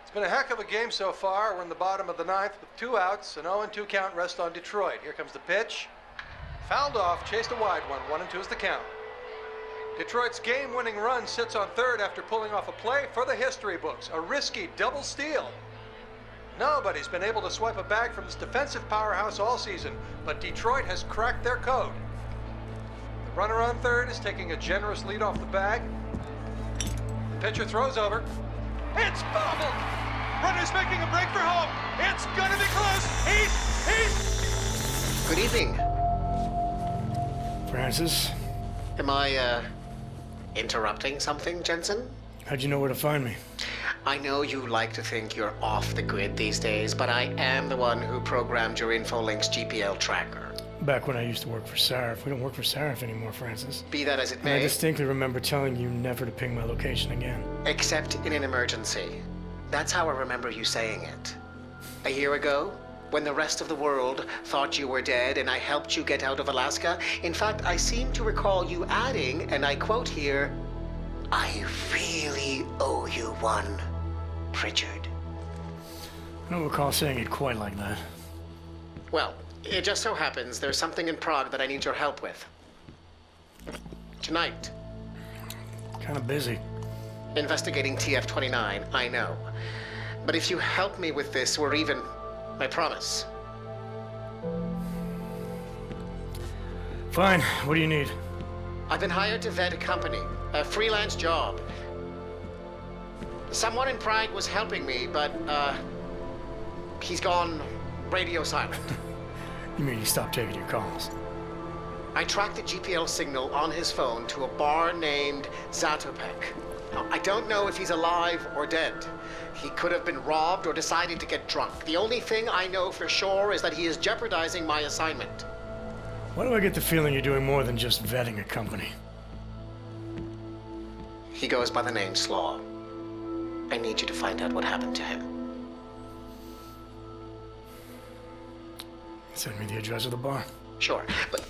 It's been a heck of a game so far. We're in the bottom of the ninth with 2 outs, an 0-2 count rest on Detroit. Here comes the pitch. Fouled off, chased a wide one. 1-2 is the count. Detroit's game-winning run sits on third after pulling off a play for the history books. A risky double steal. Nobody's been able to swipe a bag from this defensive powerhouse all season, but Detroit has cracked their code. The runner on third is taking a generous lead off the bag. The pitcher throws over. It's bobbled! Runner's making a break for home. It's gonna be close. He's... Good evening. Francis? Am I, interrupting something, Jensen? How'd you know where to find me? I know you like to think you're off the grid these days, but I am the one who programmed your Infolink's GPL tracker. Back when I used to work for Sarif. We don't work for Sarif anymore, Francis. Be that as it And I may, distinctly remember telling you never to ping my location again. except in an emergency. That's how I remember you saying it. A year ago, when the rest of the world thought you were dead and I helped you get out of Alaska, in fact, I seem to recall you adding, and I quote here, "I really owe you one, Pritchard." I don't recall saying it quite like that. Well, it just so happens there's something in Prague that I need your help with. Tonight. Kind of busy. Investigating TF-29, I know. But if you help me with this, we're even. I promise. Fine. What do you need? I've been hired to vet a company, a freelance job. Someone in Prague was helping me, but, he's gone radio silent. You mean you stopped taking your calls? I tracked the GPL signal on his phone to a bar named Zatopek. Now, I don't know if he's alive or dead. He could have been robbed or decided to get drunk. The only thing I know for sure is that he is jeopardizing my assignment. Why do I get the feeling you're doing more than just vetting a company? He goes by the name Slaw. I need you to find out what happened to him. Send me the address of the bar. Sure, but...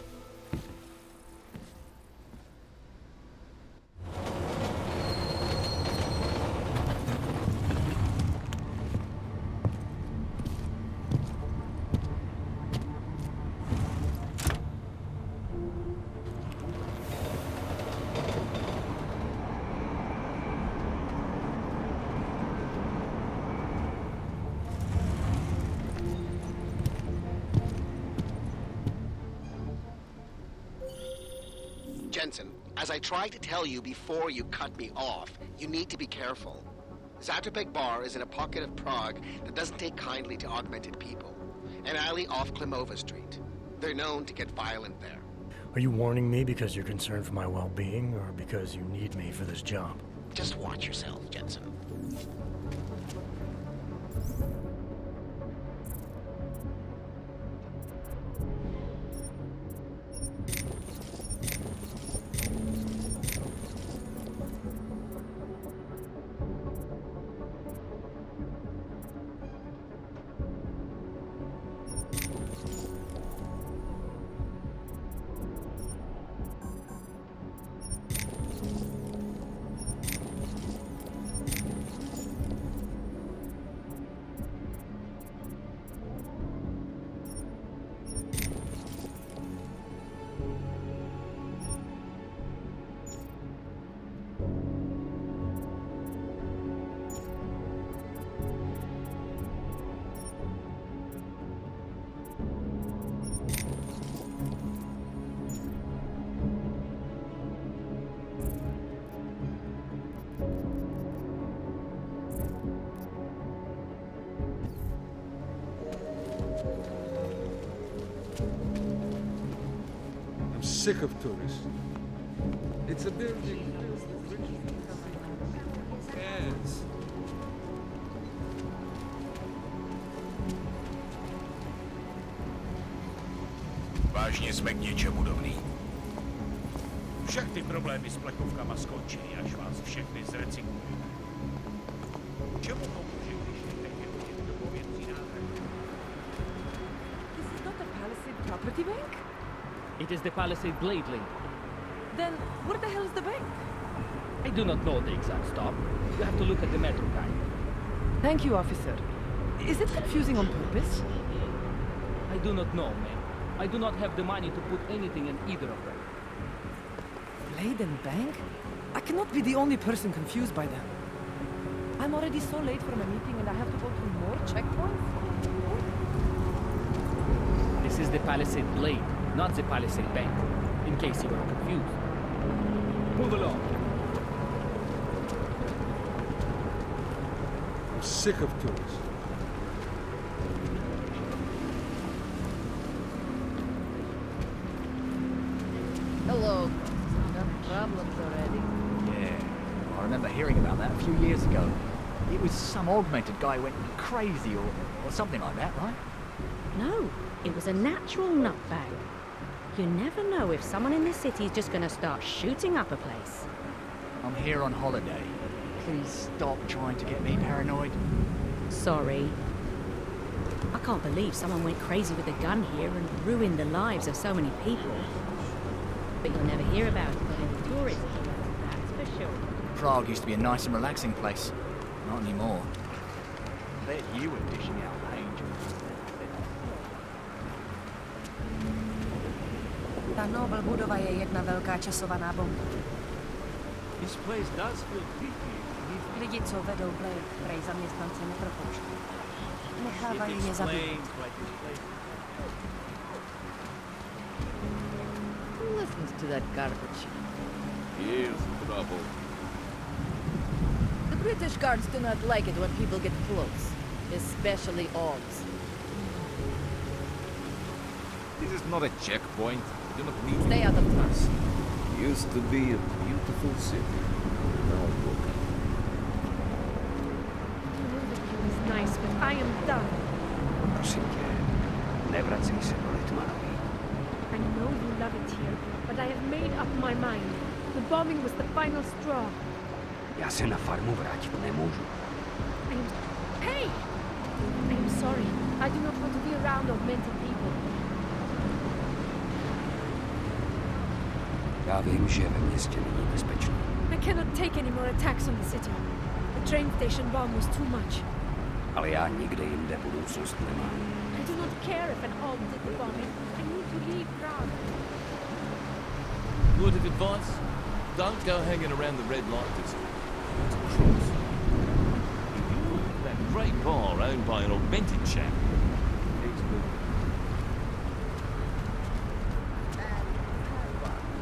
Jensen, as I tried to tell you before you cut me off, you need to be careful. Zatopek Bar is in a pocket of Prague that doesn't take kindly to augmented people. An alley off Klimova Street. They're known to get violent there. Are you warning me because you're concerned for my well-being, or because you need me for this job? Just watch yourself, Jensen. Sick of tourists. It's a building. Yes. Vážně jsme k něčemu dobrý. Všechny problémy s plekovkama skončí, až vás všechny zrecyklujeme. Čemu pomůže, když necháte těchto pověcí náhradu? This is not the Palisade Property Bank? It is the Palisade Blade Link. Then where the hell is the bank? I do not know the exact stop. You have to look at the metro guide. Thank you, officer. Is it confusing on purpose? I do not know, ma'am. I do not have the money to put anything in either of them. Blade and Bank? I cannot be the only person confused by them. I'm already so late for my meeting and I have to go through more checkpoints? This is the Palisade Blade, not the Palisade Bank, in case you were confused. Move along. I'm sick of tourists. Hello. Got problems already. Yeah, I remember hearing about that a few years ago. It was some augmented guy went crazy or something like that, right? No, it was a natural nutbag. You never know if someone in this city is just gonna start shooting up a place. I'm here on holiday. Please stop trying to get me paranoid. Sorry. I can't believe someone went crazy with a gun here and ruined the lives of so many people. But you'll never hear about it by any tourists, that's for sure. Prague used to be a nice and relaxing place. Not anymore. I bet you were dishing out angels. Ta Nobel budova je jedna velká časovaná bomba. This place does feel creepy. Lidi, co vedou Blade, prej zaměstnance nepropouští. Nechávají je zabít. Who listens to that garbage? Here's trouble. The British guards do not like it when people get close, especially Augs. This is not a checkpoint. You do not need Stay out of touch. Used to be a beautiful city. Now broken. It's nice, but I am done. Prosím tě, nevracej se do Litmanový. I know you love it here, but I have made up my mind. The bombing was the final straw. Já se na farmu vrátit nemůžu. Hey! I am sorry. I do not want to be around augmented people. Já vím, že ve městě není bezpečný. I cannot take any more attacks on the city. The train station bomb was too much. Ale já nikde jinde budoucnost nemám. I do not care if an Aug did the bombing. I need to leave Prague. Word of advice? Don't go hanging around the red light district. It's a cross. That great bar owned by an augmented chap. He's good.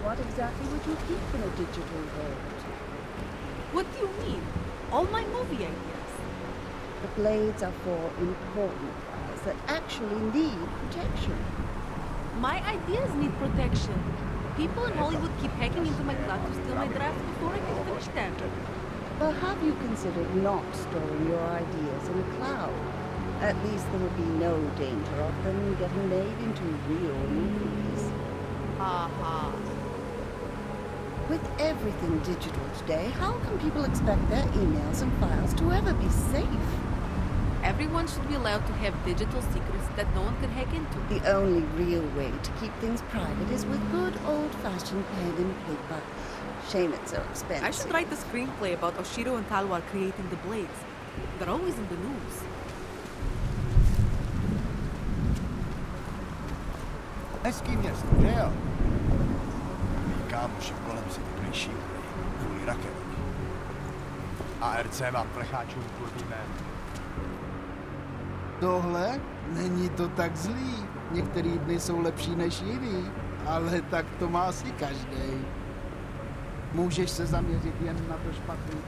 What exactly would you keep in a digital world? What do you mean? All my movie ideas. The blades are for important files that actually need protection. My ideas need protection. People in Hollywood keep hacking into my cloud to steal my drafts before I can finish them. Well, have you considered not storing your ideas in a cloud? At least there would be no danger of them getting made into real movies. Aha. With everything digital today, how can people expect their emails and files to ever be safe? Everyone should be allowed to have digital secrets that no one can hack into. The only real way to keep things private is with good old-fashioned pen and paper. Shame it's so expensive. I should write the screenplay about Oshiro and Talwar creating the blades. They're always in the news. Hezký město, že jo? Mí kámoši kolem si takový šílený, kvůli raketě. ARC má plecháčům kurvý jméno. Tohle? Není to tak zlý. Některý dny jsou lepší než jiný, ale tak to má asi každý. Můžeš se zaměřit jen na to špatný.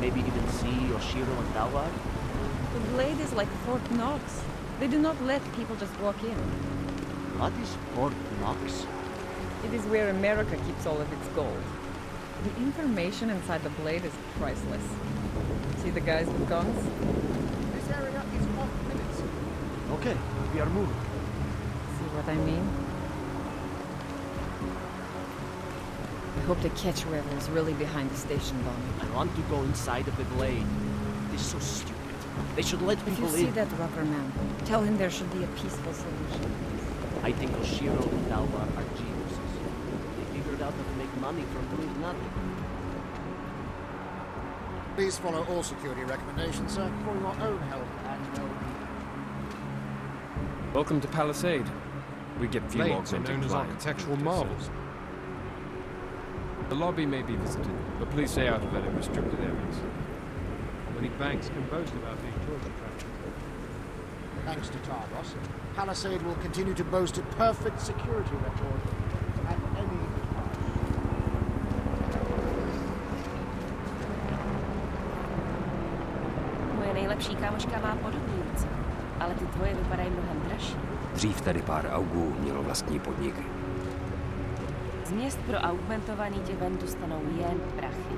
Maybe even see Oshiro and Talwar? The blade is like Fort Knox. They do not let people just walk in. What is Fort Knox? It is where America keeps all of its gold. The information inside the blade is priceless. See the guys with guns? This area is off limits. Okay, we are moving. See what I mean? I hope they catch whoever is really behind the station bomb. I want to go inside of the Glade. This is so stupid. They should let If people you see in. that rocker man, tell him there should be a peaceful solution. I think Oshiro and Dalvar are geniuses. They figured out how to make money from doing nothing. Please follow all security recommendations, sir, for your own health and well-being. Welcome to Palisade. We get few Blades are augmented known as clients. architectural marvels. The lobby may be visited, but please stay out of any restricted areas. Many banks can boast about being tourist attractions. Thanks to Tardos, Palisade will continue to boast a perfect security record at any price. Moje nejlepší kámoška má podobný ulici, ale ty tvoje vypadají mnohem dražší. Dřív tady pár augů mělo vlastní podniky. Z měst pro augmentovaný tě ven dostanou jen prachy.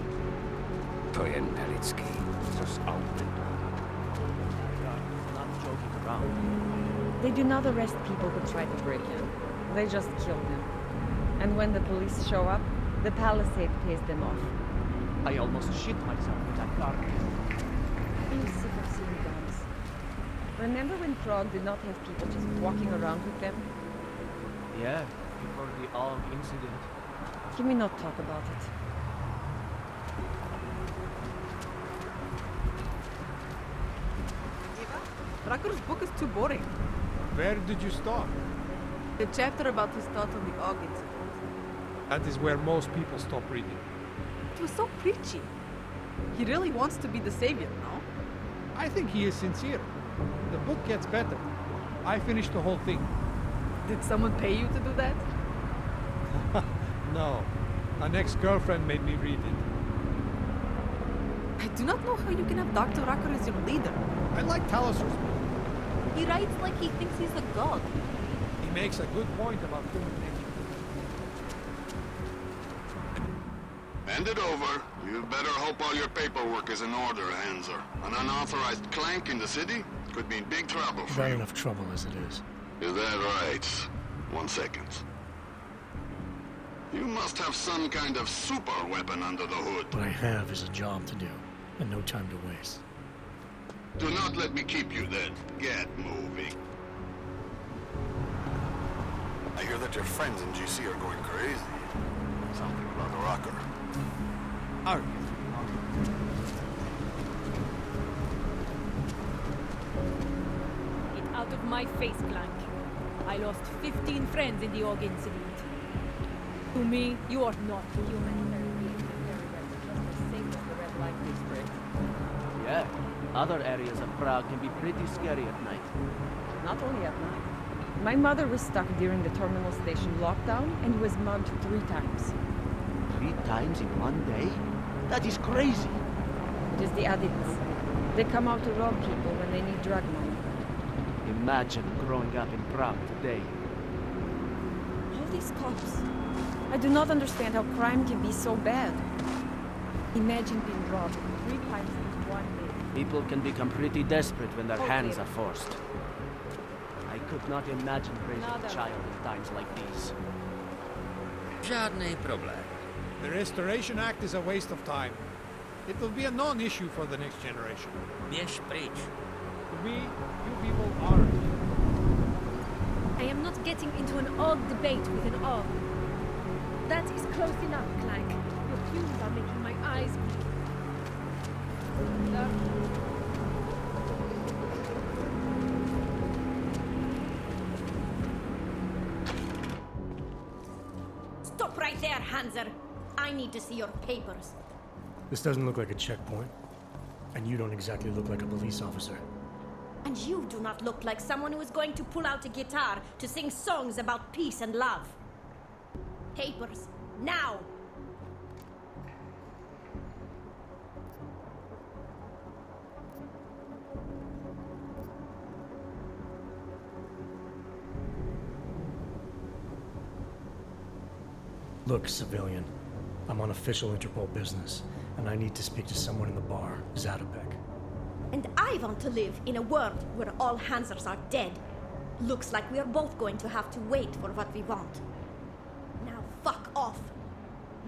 To je nelidský. Co s augmentovaný? Not joking around. They do not arrest people who try to break in. They just kill them. And when the police show up, the Palisade pays them off. I almost shit myself with that car. Are you sick of seeing guns? Remember when Prague did not have people just walking around with them? Yeah, before the AUG incident. Can we not talk about it? Rakur's book is too boring. Where did you start? The chapter about his thoughts on the AUG incident. That is where most people stop reading. It was so preachy. He really wants to be the savior, no? I think he is sincere. The book gets better. I finished the whole thing. Did someone pay you to do that? No. An ex-girlfriend made me read it. I do not know how you can have Dr. Rakur as your leader. I like Talasser's book. He writes like he thinks he's a god. He makes a good point about human nature. Hand it over. You'd better hope all your paperwork is in order, Hanser. An unauthorized clank in the city could mean big trouble for Got you. enough trouble as it is. Is that right? 1 second. You must have some kind of super weapon under the hood. What I have is a job to do, and no time to waste. Do not let me keep you then. Get moving. I hear that your friends in GC are going crazy. Something about the rocker. Get out of my face, Clank. I lost 15 friends in the AUG incident. To me, you are not a humanitarian being. Just the same as the red light district. Yeah, other areas of Prague can be pretty scary at night. Not only at night. My mother was stuck during the terminal station lockdown and was mugged 3 times. 3 times in one day? That is crazy. It is the addicts. They come out to rob people when they need drug money. Imagine growing up in Prague today. All these cops. I do not understand how crime can be so bad. Imagine being robbed 3 times in one day. People can become pretty desperate when their Oh, hands dear. are forced. I could not imagine raising a child in times like these. Žádný problém. The Restoration Act is a waste of time. It will be a non-issue for the next generation. Běž pryč. To me, you people are. I am not getting into an AUG debate with an AUG. That is close enough, Clank. Your fumes are making my eyes bleed. Stop right there, Hanser. I need to see your papers. This doesn't look like a checkpoint, and you don't exactly look like a police officer. And you do not look like someone who is going to pull out a guitar to sing songs about peace and love. Papers, now! Look, civilian, I'm on official Interpol business, and I need to speak to someone in the bar, Zatopek. And I want to live in a world where all Hansers are dead. Looks like we are both going to have to wait for what we want. Now fuck off.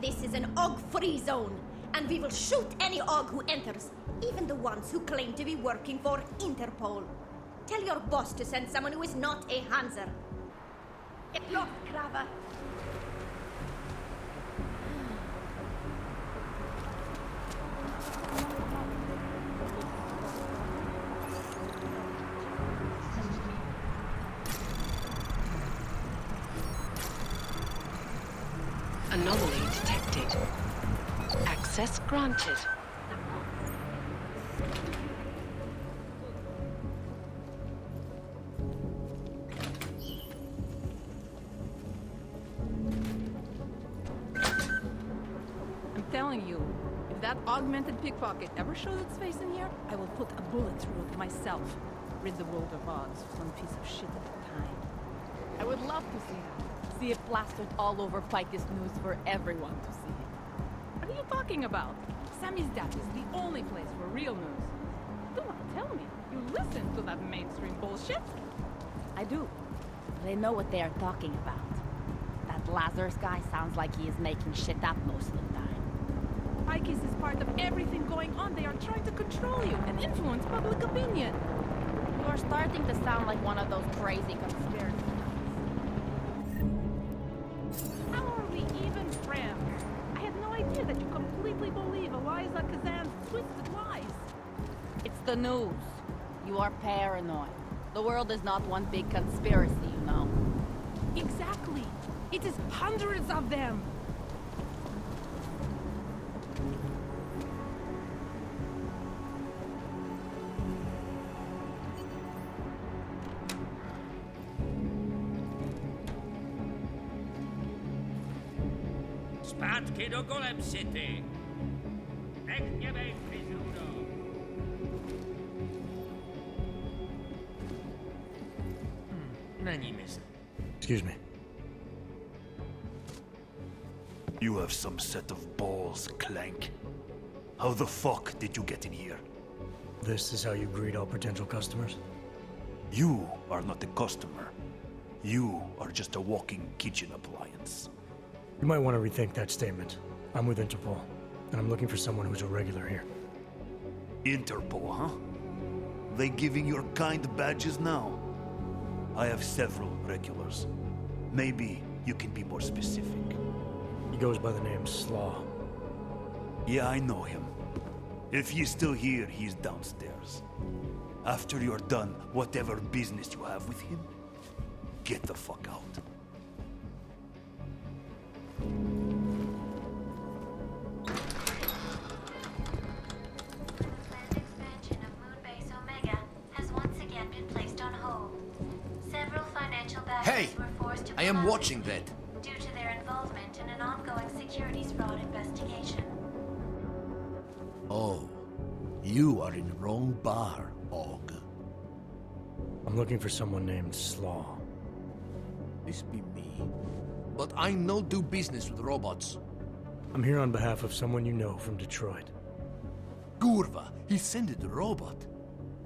This is an OG-free zone, and we will shoot any OG who enters, even the ones who claim to be working for Interpol. Tell your boss to send someone who is not a Hanser. Get lost, Krava. Anomaly detected. Access granted. I'm telling you, if that augmented pickpocket ever shows its face in here, I will put a bullet through it myself. Rid the world of odds, one piece of shit at a time. I would love to see that. See it plastered all over Pike's News for everyone to see. What are you talking about? Sammy's Dad is the only place for real news. Do not tell me you listen to that mainstream bullshit. I do. They know what they are talking about. That Lazarus guy sounds like he is making shit up most of the time. Pike's is part of everything going on. They are trying to control you and influence public opinion. You are starting to sound like one of those crazy conspiracy. How are we even friends? I had no idea that you completely believe Eliza Kazan's twisted lies. It's the news. You are paranoid. The world is not one big conspiracy, you know. Exactly. It is hundreds of them. Zpátky do Golem City. Nech mě bejt, frizuro. Není mysl. Excuse me. You have some set of balls, Clank. How the fuck did you get in here? This is how you greet all potential customers? You are not a customer. You are just a walking kitchen appliance. You might want to rethink that statement. I'm with Interpol, and I'm looking for someone who's a regular here. Interpol, huh? They giving your kind badges now? I have several regulars. Maybe you can be more specific. He goes by the name Slaw. Yeah, I know him. If he's still here, he's downstairs. After you're done, whatever business you have with him, get the fuck out. Hey! I am watching that. Due to their involvement in an ongoing securities fraud investigation. Oh, you are in the wrong bar, Og. I'm looking for someone named Slaw. This be me. But I no do business with robots. I'm here on behalf of someone you know from Detroit. Kurva, he sent it a robot.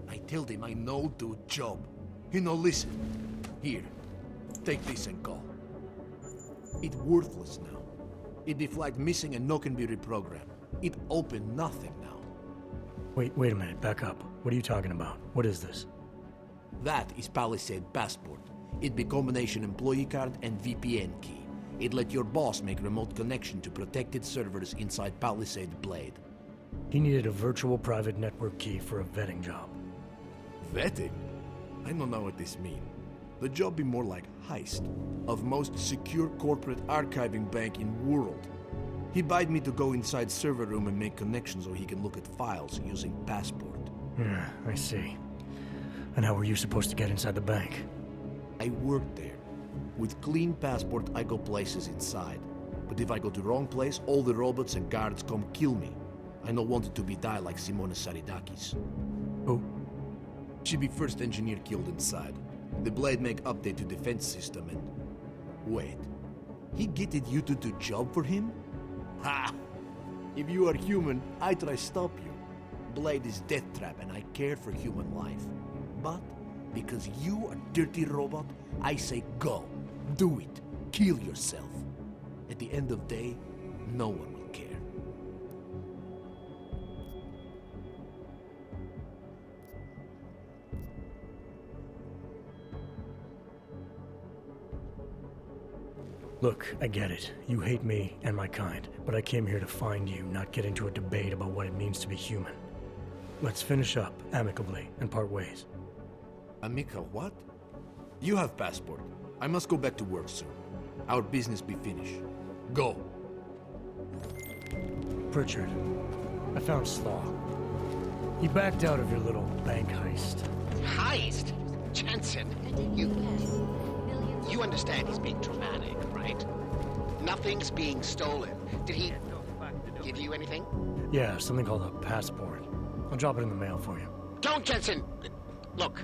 I tell him I no do job. He no listen. Here, take this and go. It worthless now. It be flagged missing and no can be reprogrammed. It open nothing now. Wait a minute, back up. What are you talking about? What is this? That is Palisade Passport. It be combination employee card and VPN key. It let your boss make remote connection to protected servers inside Palisade Blade. He needed a virtual private network key for a vetting job. Vetting? I don't know what this mean. The job be more like heist of most secure corporate archiving bank in world. He bid me to go inside server room and make connections so he can look at files using Passport. Yeah, I see. And how were you supposed to get inside the bank? I worked there. With clean Passport, I go places inside. But if I go to wrong place, all the robots and guards come kill me. I no want it to be die like Simona Saridakis. Who? She be first engineer killed inside. The Blade make update to defense system and... Wait. He getted you to do job for him? Ha! If you are human, I try stop you. Blade is death trap and I care for human life. But because you are dirty robot, I say go. Do it. Kill yourself. At the end of the day, no one will care. Look, I get it. You hate me and my kind, but I came here to find you, not get into a debate about what it means to be human. Let's finish up amicably and part ways. Amica, what? You have passport. I must go back to work soon. Our business be finished. Go. Pritchard, I found Slaw. He backed out of your little bank heist. Heist? Jensen, you understand he's being dramatic, right? Nothing's being stolen. Did he give you anything? Yeah, something called a passport. I'll drop it in the mail for you. Don't, Jensen! Look,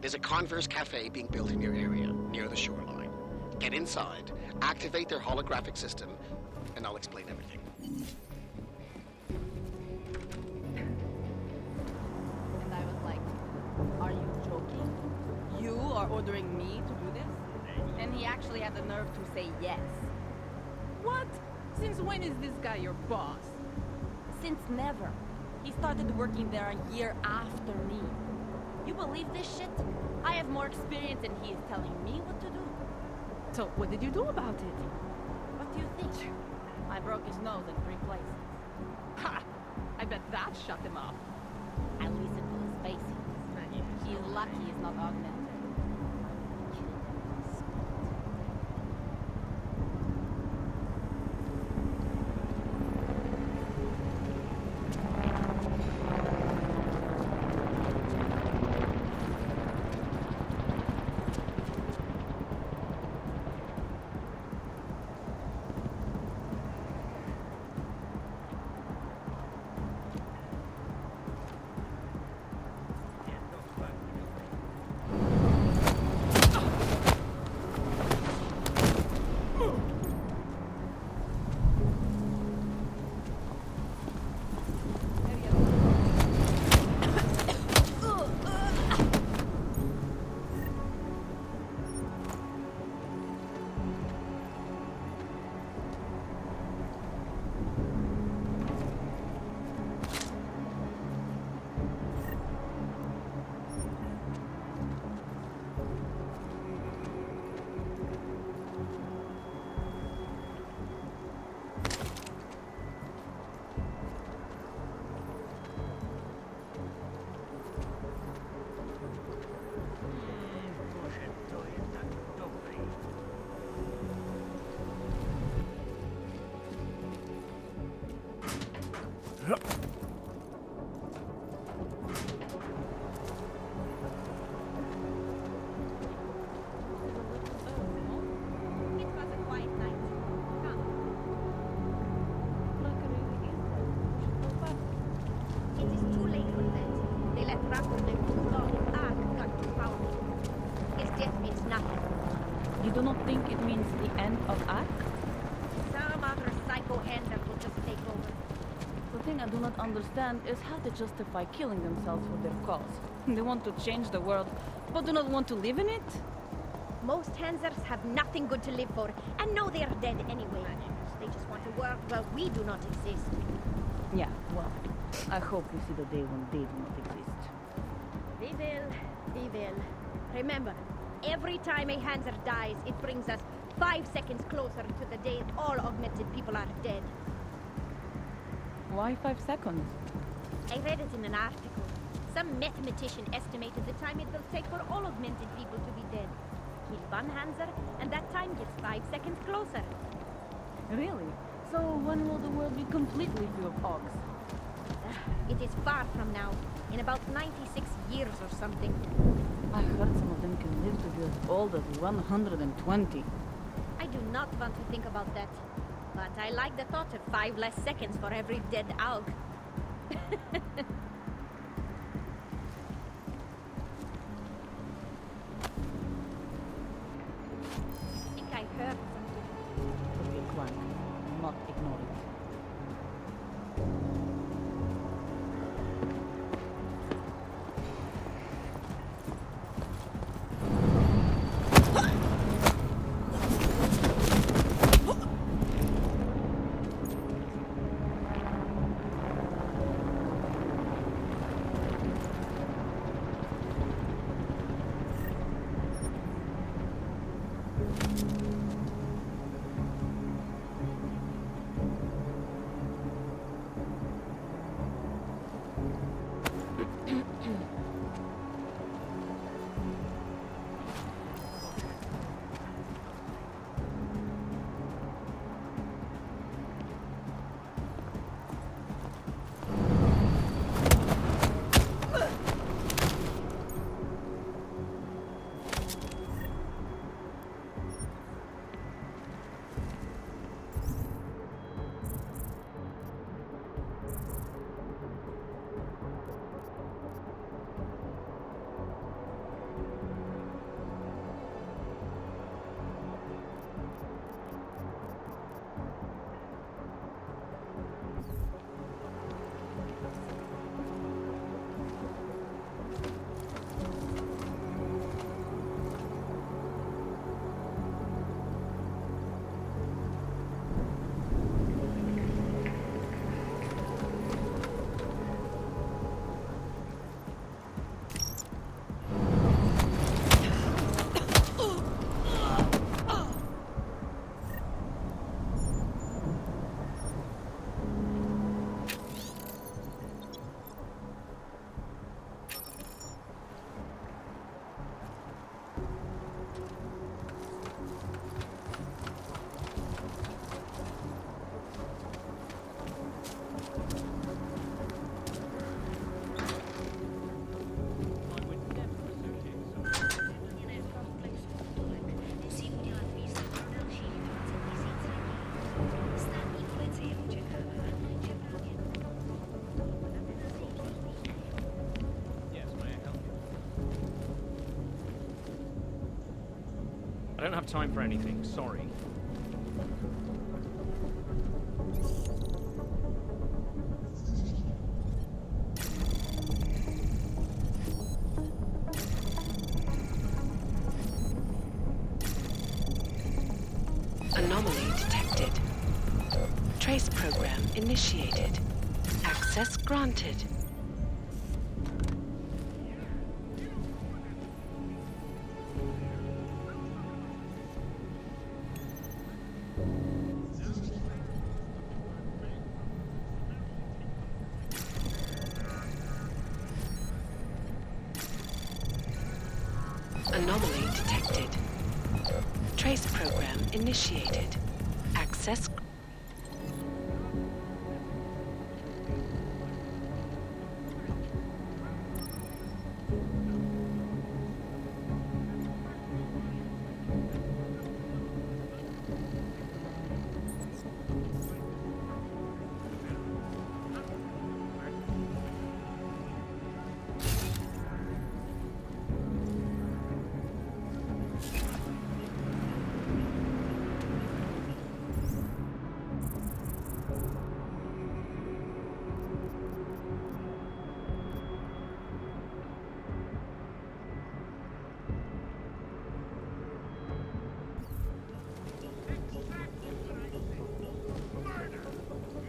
there's a Converse cafe being built in your area, near the shoreline. Get inside, activate their holographic system, and I'll explain everything. And I was like, are you joking? You are ordering me to do this? And he actually had the nerve to say yes. What? Since when is this guy your boss? Since never. He started working there a year after me. You believe this shit? I have more experience and he is telling me what to do. So what did you do about it? What do you think? I broke his nose in 3 places. Ha! I bet that shut him up. I listened to his faces. He is lucky he's not augmented. You do not think it means the end of Ark? Some other psycho hander will just take over. The thing I do not understand is how they justify killing themselves for their cause. They want to change the world, but do not want to live in it? Most Hansers have nothing good to live for, and know they are dead anyway. They just want to work while we do not exist. Yeah, well, I hope we see the day when they do not exist. We will. We will. Remember, every time a Hanser dies, it brings us 5 seconds closer to the day all augmented people are dead. Why 5 seconds? I read it in an article. Some mathematician estimated the time it will take for all augmented people to be dead. Kill one Hanser, and that time gets 5 seconds closer. Really? So when will the world be completely free of Augs? It is far from now. In about 96 years or something. I heard some of them can live to be as old as 120. I do not want to think about that. But I like the thought of 5 less seconds for every dead Aug. I think I heard something. Could be a clank. Not ignore it. I don't have time for anything, sorry. Anomaly detected. Trace program initiated. Access granted. Anomaly detected. Trace program initiated. Access.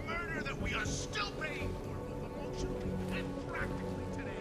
Murder that we are still paying for, both emotionally and practically today.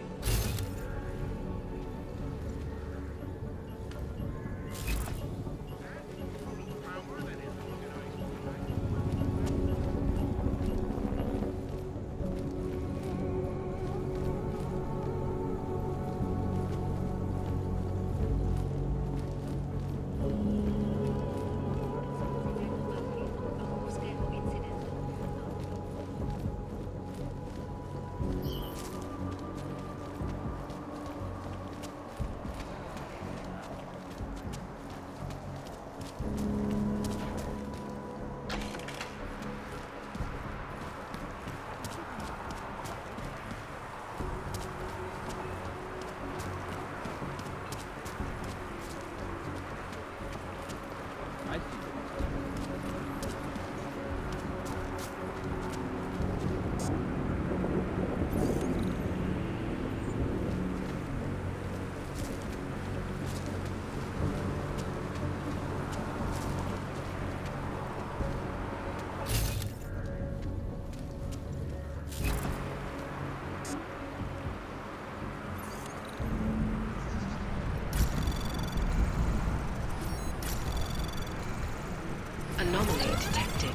Anomaly detected.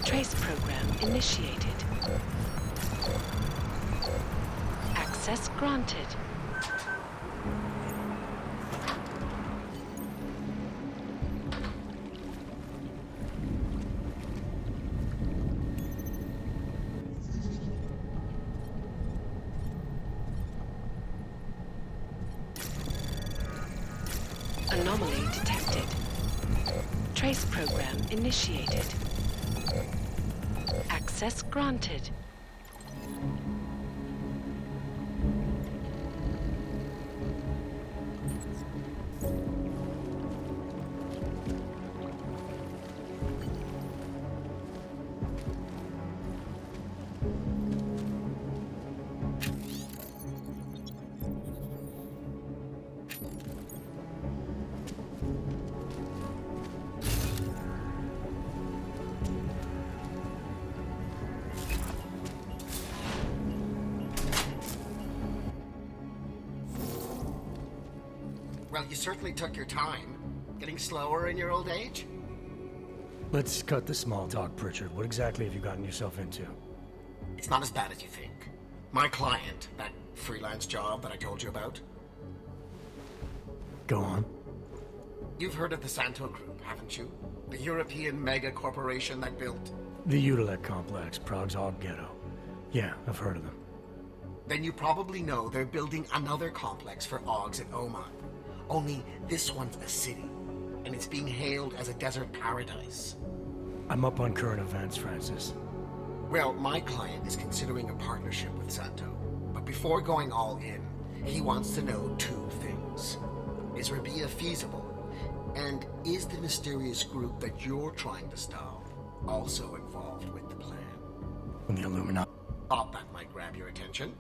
Trace program initiated. Access granted. Anomaly detected. Trace program initiated. Access granted. Well, you certainly took your time. Getting slower in your old age? Let's cut the small talk, Pritchard. What exactly have you gotten yourself into? It's not as bad as you think. My client, that freelance job that I told you about. Go on. You've heard of the Santo Group, haven't you? The European mega corporation that built... The Utilec complex, Prague's Og ghetto. Yeah, I've heard of them. Then you probably know they're building another complex for Ogs in Oman. Only this one's a city, and it's being hailed as a desert paradise. I'm up on current events, Francis. Well, my client is considering a partnership with Santo, but before going all in, he wants to know two things. Is Rabia feasible? And is the mysterious group that you're trying to stop also involved with the plan? From the Illuminati. Thought that might grab your attention.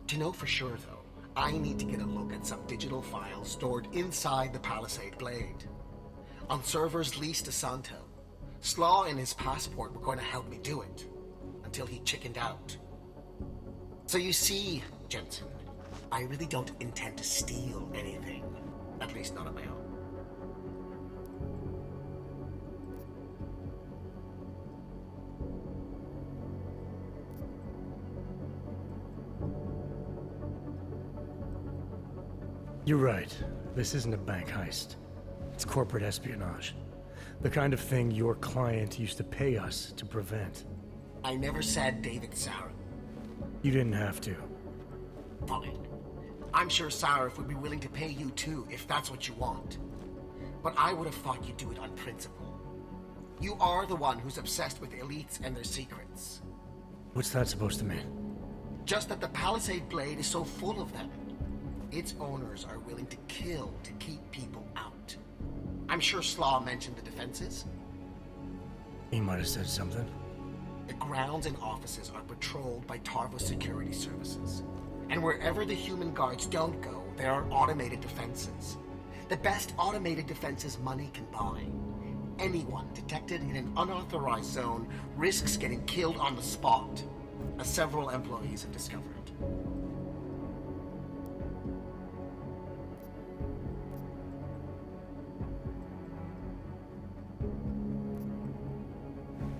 To know for sure, though, I need to get a look at some digital files stored inside the Palisade Blade. On servers leased to Santo, Slaw and his passport were going to help me do it, until he chickened out. So you see, Jensen, I really don't intend to steal anything. At least not on my own. You're right. This isn't a bank heist. It's corporate espionage. The kind of thing your client used to pay us to prevent. I never said David Sarif. You didn't have to. Fine. I'm sure Sarif would be willing to pay you too, if that's what you want. But I would have thought you'd do it on principle. You are the one who's obsessed with elites and their secrets. What's that supposed to mean? Just that the Palisade Blade is so full of them. Its owners are willing to kill to keep people out. I'm sure Slaw mentioned the defenses. He might have said something. The grounds and offices are patrolled by Tarvo security services. And wherever the human guards don't go, there are automated defenses. The best automated defenses money can buy. Anyone detected in an unauthorized zone risks getting killed on the spot, as several employees have discovered.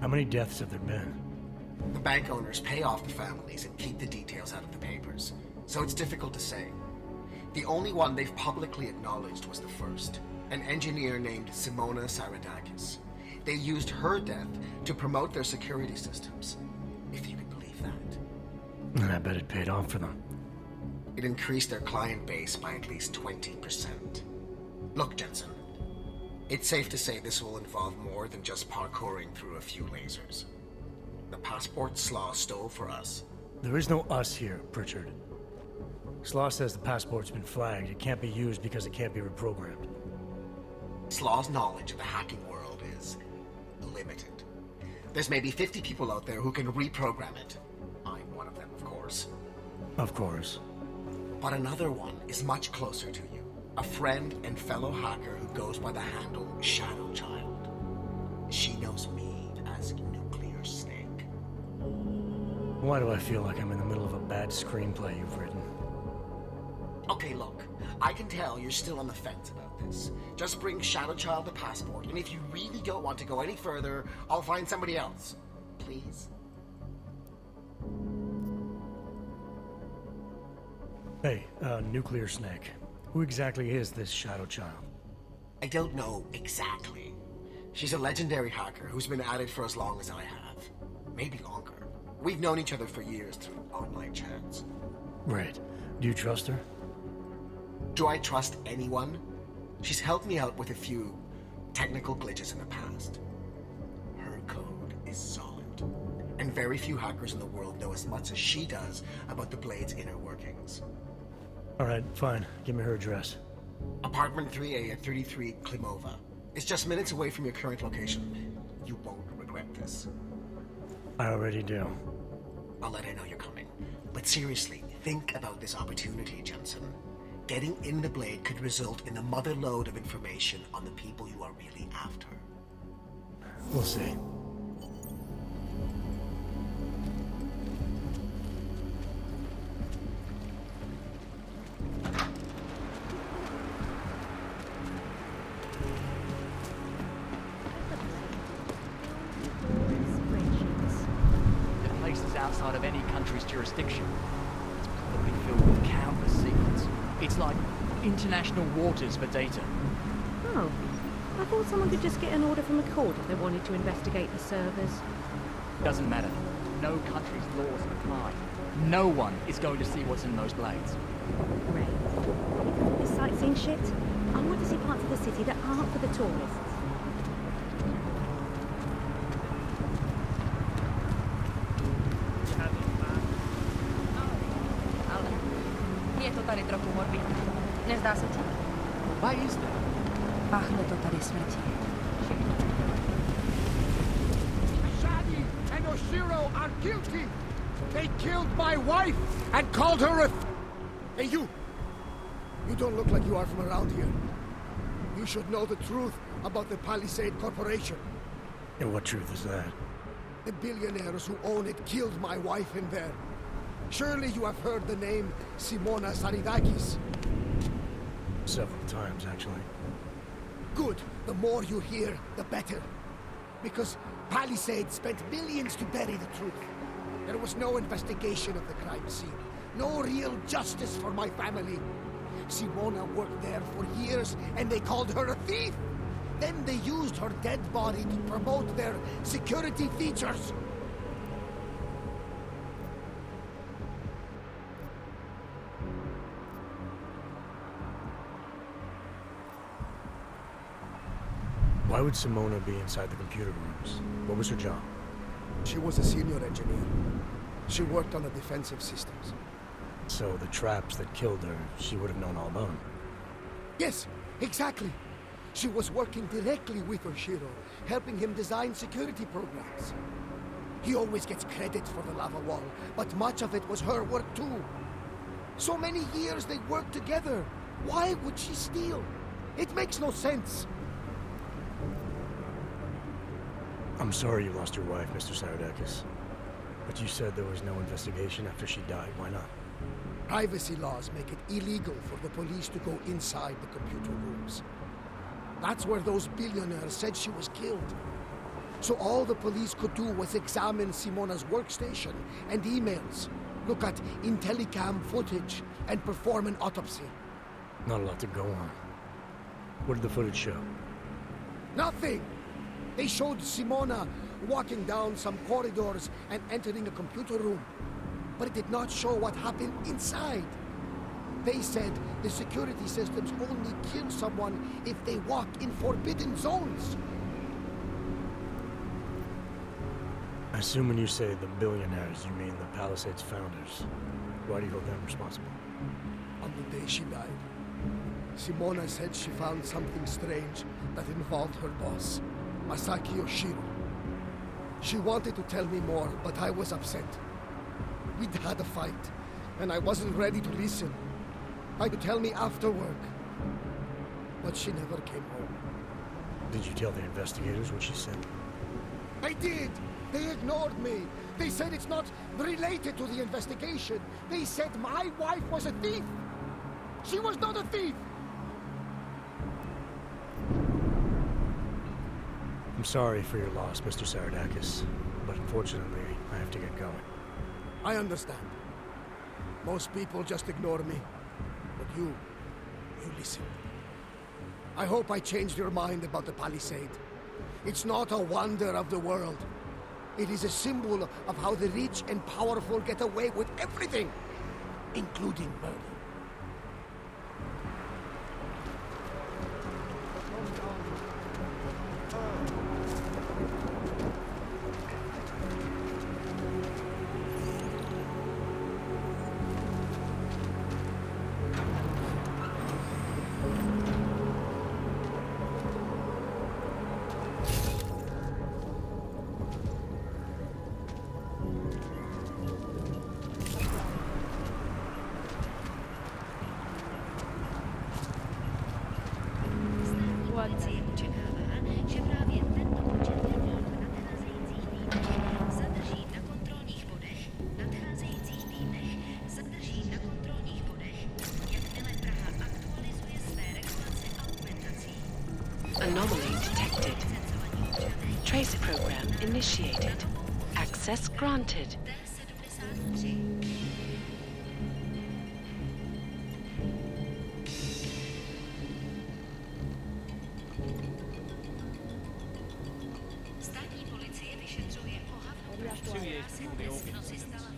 How many deaths have there been? The bank owners pay off the families and keep the details out of the papers, so it's difficult to say. The only one they've publicly acknowledged was the first, an engineer named Simona Saradakis. They used her death to promote their security systems, if you can believe that. And I bet it paid off for them. It increased their client base by at least 20%. Look, Jensen, it's safe to say this will involve more than just parkouring through a few lasers. The passport Slaw stole for us. There is no us here, Pritchard. Slaw says the passport's been flagged. It can't be used because it can't be reprogrammed. Slaw's knowledge of the hacking world is limited. There's maybe 50 people out there who can reprogram it. I'm one of them, of course. Of course. But another one is much closer to you. A friend and fellow hacker who goes by the handle Shadow Child. She knows me as Nuclear Snake. Why do I feel like I'm in the middle of a bad screenplay you've written? Okay, look. I can tell you're still on the fence about this. Just bring Shadow Child the passport, and if you really don't want to go any further, I'll find somebody else. Please? Hey, Nuclear Snake. Who exactly is this Shadow Child? I don't know exactly. She's a legendary hacker who's been at it for as long as I have. Maybe longer. We've known each other for years through online chats. Right. Do you trust her? Do I trust anyone? She's helped me out with a few technical glitches in the past. Her code is solid. And very few hackers in the world know as much as she does about the Blade's inner workings. Alright, fine. Give me her address. Apartment 3A at 33 Klimova. It's just minutes away from your current location. You won't regret this. I already do. I'll let her know you're coming. But seriously, think about this opportunity, Jensen. Getting in the Blade could result in a mother lode of information on the people you are really after. We'll see. Outside of any country's jurisdiction. It's probably filled with countless secrets. It's like international waters for data. Oh, I thought someone could just get an order from a court if they wanted to investigate the servers. Doesn't matter. No country's laws apply. No one is going to see what's in those blades. Ray, this sightseeing shit, I want to see parts of the city that aren't for the tourists. Troppo morbido. Ne zdá se ti? Why is that? Pachne to tady smrti. Shadi and Oshiro are guilty! They killed my wife and called her a... Hey, you! You don't look like you are from around here. You should know the truth about the Palisade Corporation. And what truth is that? The billionaires who own it killed my wife in there. Surely you have heard the name Simona Saridakis. Several times, actually. Good. The more you hear, the better. Because Palisade spent millions to bury the truth. There was no investigation of the crime scene. No real justice for my family. Simona worked there for years, and they called her a thief! Then they used her dead body to promote their security features. Why would Simona be inside the computer rooms? What was her job? She was a senior engineer. She worked on the defensive systems. So the traps that killed her, she would have known all about them. Yes, exactly. She was working directly with Oshiro, helping him design security programs. He always gets credit for the lava wall, but much of it was her work too. So many years they worked together. Why would she steal? It makes no sense. I'm sorry you lost your wife, Mr. Saradakis. But you said there was no investigation after she died. Why not? Privacy laws make it illegal for the police to go inside the computer rooms. That's where those billionaires said she was killed. So all the police could do was examine Simona's workstation and emails, look at Intellicam footage, and perform an autopsy. Not a lot to go on. What did the footage show? Nothing! They showed Simona walking down some corridors and entering a computer room. But it did not show what happened inside. They said the security systems only kill someone if they walk in forbidden zones. I assume when you say the billionaires, you mean the Palisades founders. Why do you hold them responsible? On the day she died, Simona said she found something strange that involved her boss, Masaki Oshiro. She wanted to tell me more, but I was upset. We'd had a fight, and I wasn't ready to listen. I could tell me after work, but she never came home. Did you tell the investigators what she said? I did! They ignored me! They said it's not related to the investigation! They said my wife was a thief! She was not a thief! I'm sorry for your loss, Mr. Saradakis, but unfortunately, I have to get going. I understand. Most people just ignore me. But you listen. I hope I changed your mind about the Palisade. It's not a wonder of the world. It is a symbol of how the rich and powerful get away with everything, including murder. Anomaly detected. Trace program initiated. Access granted.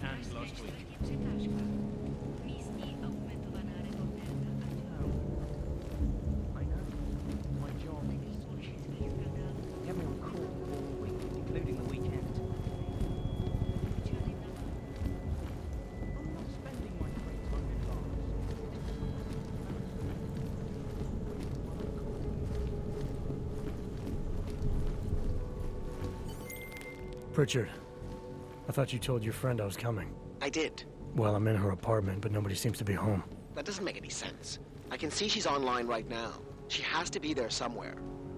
And last week. I know. My job kept me on call all week, including the weekend. I'm not spending my free time in bars. Pritchard, I thought you told your friend I was coming. I did. Well, I'm in her apartment, but nobody seems to be home. That doesn't make any sense. I can see she's online right now. She has to be there somewhere.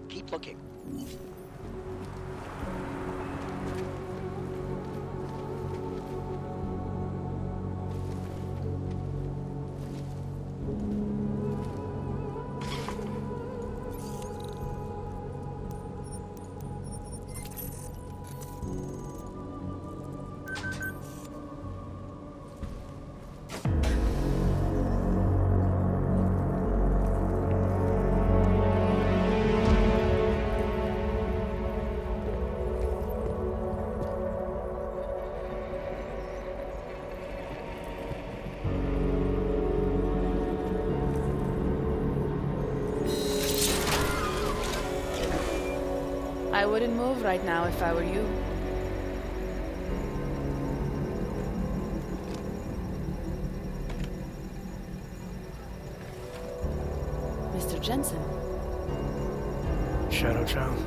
Keep looking. I wouldn't move right now if I were you. Mr. Jensen. Shadow Child?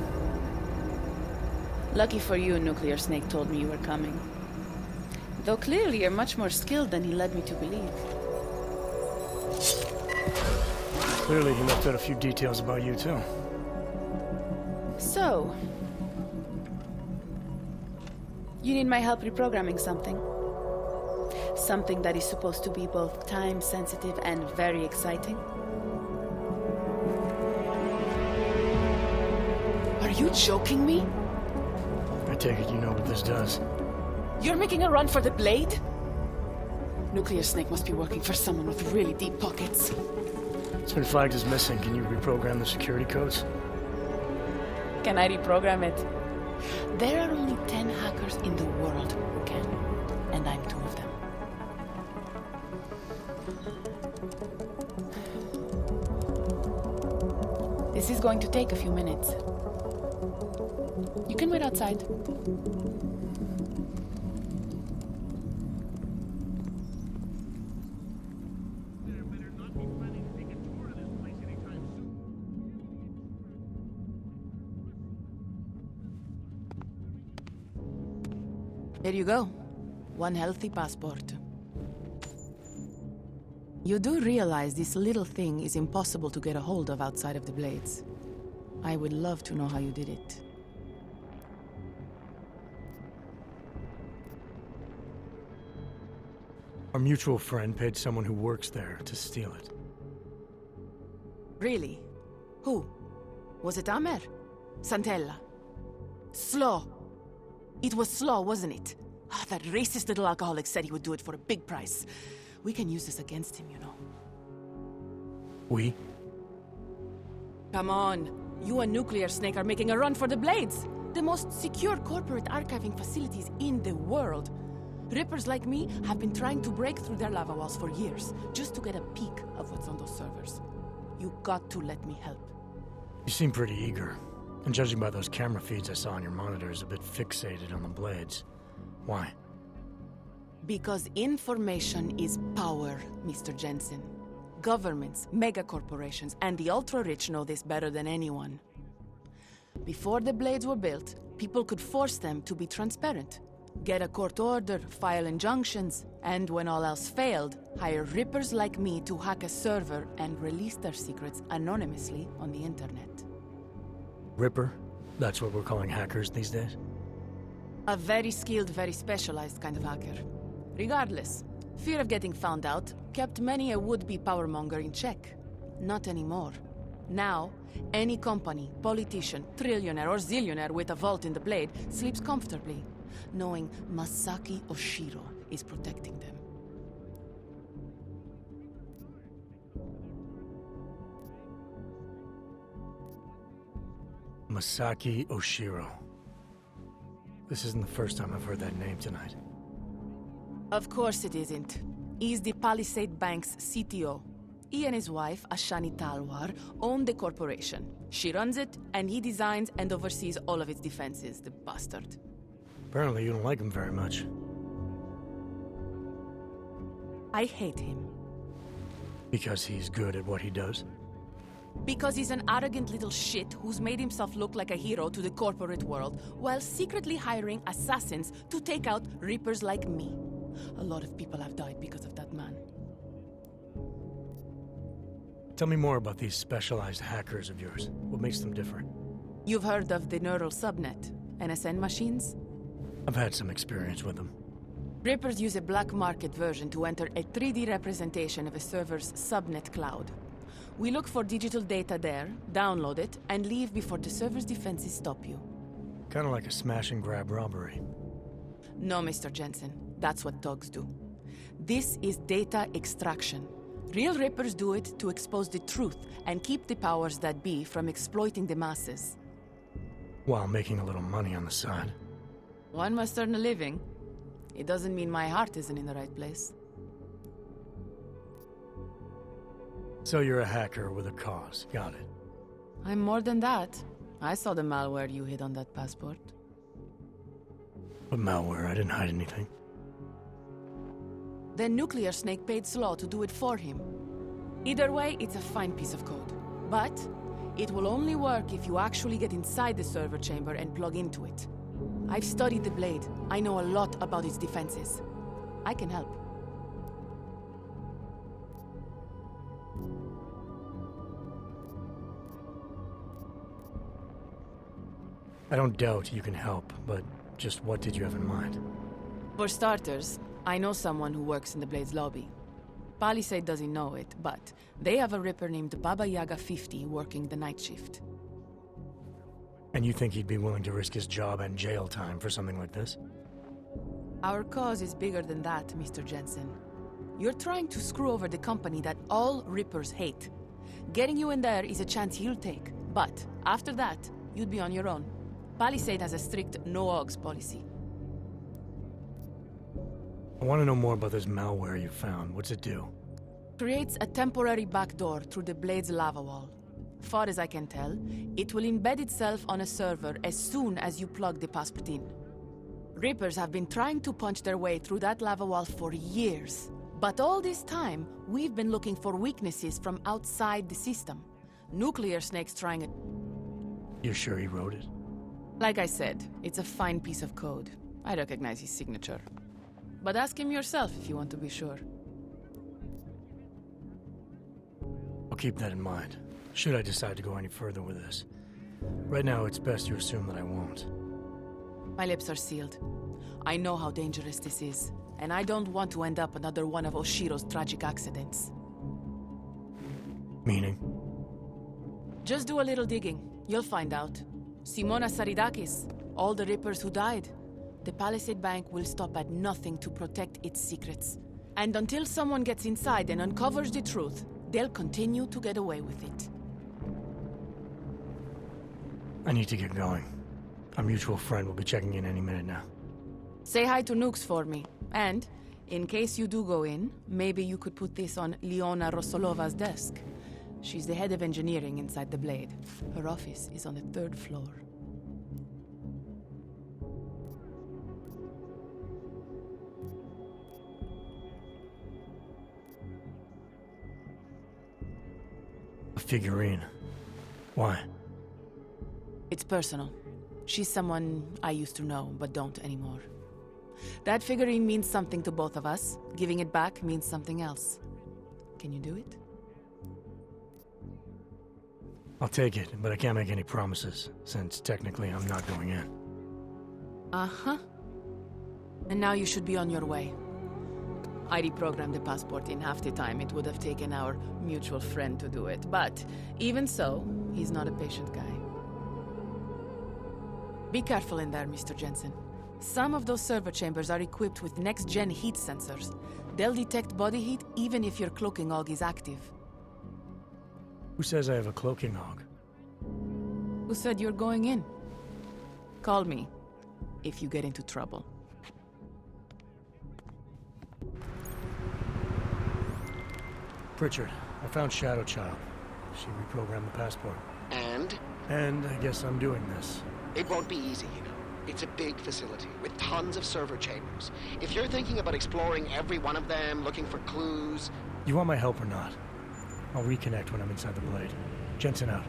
Lucky for you, Nuclear Snake told me you were coming. Though clearly you're much more skilled than he led me to believe. Clearly he left out a few details about you, too. So, you need my help reprogramming something. Something that is supposed to be both time-sensitive and very exciting. Are you joking me? I take it you know what this does. You're making a run for the blade? Nuclear Snake must be working for someone with really deep pockets. It's been flagged as missing. Can you reprogram the security codes? Can I reprogram it? There are only 10 hackers in the world who can, and I'm 2 of them. This is going to take a few minutes. You can wait outside. Here you go. 1 healthy passport. You do realize this little thing is impossible to get a hold of outside of the Blades. I would love to know how you did it. Our mutual friend paid someone who works there to steal it. Really? Who? Was it Amer? Santella? Slow? It was Slow, wasn't it? Ah, that racist little alcoholic said he would do it for a big price. We can use this against him, you know. We? Come on. You and Nuclear Snake are making a run for the Blades. The most secure corporate archiving facilities in the world. Rippers like me have been trying to break through their lava walls for years, just to get a peek of what's on those servers. You got to let me help. You seem pretty eager. And judging by those camera feeds I saw on your monitors, a bit fixated on the Blades. Why? Because information is power, Mr. Jensen. Governments, megacorporations, and the ultra-rich know this better than anyone. Before the Blades were built, people could force them to be transparent. Get a court order, file injunctions, and when all else failed, hire rippers like me to hack a server and release their secrets anonymously on the internet. Ripper? That's what we're calling hackers these days? A very skilled, very specialized kind of hacker. Regardless, fear of getting found out kept many a would-be powermonger in check. Not anymore. Now, any company, politician, trillionaire or zillionaire with a vault in the Blade sleeps comfortably, knowing Masaki Oshiro is protecting them. Masaki Oshiro. This isn't the first time I've heard that name tonight. Of course it isn't. He's the Palisade Bank's CTO. He and his wife, Ashani Talwar, own the corporation. She runs it, and he designs and oversees all of its defenses, the bastard. Apparently you don't like him very much. I hate him. Because he's good at what he does? Because he's an arrogant little shit who's made himself look like a hero to the corporate world while secretly hiring assassins to take out Reapers like me. A lot of people have died because of that man. Tell me more about these specialized hackers of yours. What makes them different? You've heard of the neural subnet, NSN machines? I've had some experience with them. Rippers use a black market version to enter a 3D representation of a server's subnet cloud. We look for digital data there, download it, and leave before the server's defenses stop you. Kind of like a smash and grab robbery. No, Mr. Jensen. That's what thugs do. This is data extraction. Real Rippers do it to expose the truth and keep the powers that be from exploiting the masses. While making a little money on the side. One must earn a living. It doesn't mean my heart isn't in the right place. So you're a hacker with a cause. Got it. I'm more than that. I saw the malware you hid on that passport. What malware? I didn't hide anything. Then Nuclear Snake paid Slaw to do it for him. Either way, it's a fine piece of code. But it will only work if you actually get inside the server chamber and plug into it. I've studied the Blade. I know a lot about its defenses. I can help. I don't doubt you can help, but just what did you have in mind? For starters, I know someone who works in the Blade's lobby. Palisade doesn't know it, but they have a Ripper named Baba Yaga 50 working the night shift. And you think he'd be willing to risk his job and jail time for something like this? Our cause is bigger than that, Mr. Jensen. You're trying to screw over the company that all Rippers hate. Getting you in there is a chance he'll take, but after that, you'd be on your own. Palisade has a strict no-ogs policy. I want to know more about this malware you found. What's it do? Creates a temporary backdoor through the Blade's lava wall. Far as I can tell, it will embed itself on a server as soon as you plug the passport in. Rippers have been trying to punch their way through that lava wall for years. But all this time, we've been looking for weaknesses from outside the system. Nuclear Snake's trying it. You're sure he wrote it? Like I said, it's a fine piece of code. I recognize his signature. But ask him yourself if you want to be sure. I'll keep that in mind, should I decide to go any further with this. Right now, it's best you assume that I won't. My lips are sealed. I know how dangerous this is, and I don't want to end up another one of Oshiro's tragic accidents. Meaning? Just do a little digging. You'll find out. Simona Saridakis, all the Rippers who died. The Palisade Bank will stop at nothing to protect its secrets. And until someone gets inside and uncovers the truth, they'll continue to get away with it. I need to get going. Our mutual friend will be checking in any minute now. Say hi to Nukes for me. And, in case you do go in, maybe you could put this on Leona Rosolova's desk. She's the head of engineering inside the Blade. Her office is on the 3rd floor. A figurine. Why? It's personal. She's someone I used to know, but don't anymore. That figurine means something to both of us. Giving it back means something else. Can you do it? I'll take it, but I can't make any promises, since technically I'm not going in. Uh-huh. And now you should be on your way. I reprogrammed the passport in half the time it would have taken our mutual friend to do it, but even so, he's not a patient guy. Be careful in there, Mr. Jensen. Some of those server chambers are equipped with next-gen heat sensors. They'll detect body heat even if your cloaking og is active. Who says I have a cloaking og? Who said you're going in? Call me if you get into trouble. Pritchard, I found Shadow Child. She reprogrammed the passport. And? And I guess I'm doing this. It won't be easy, you know. It's a big facility with tons of server chambers. If you're thinking about exploring every one of them, looking for clues... You want my help or not? I'll reconnect when I'm inside the blade. Jensen out.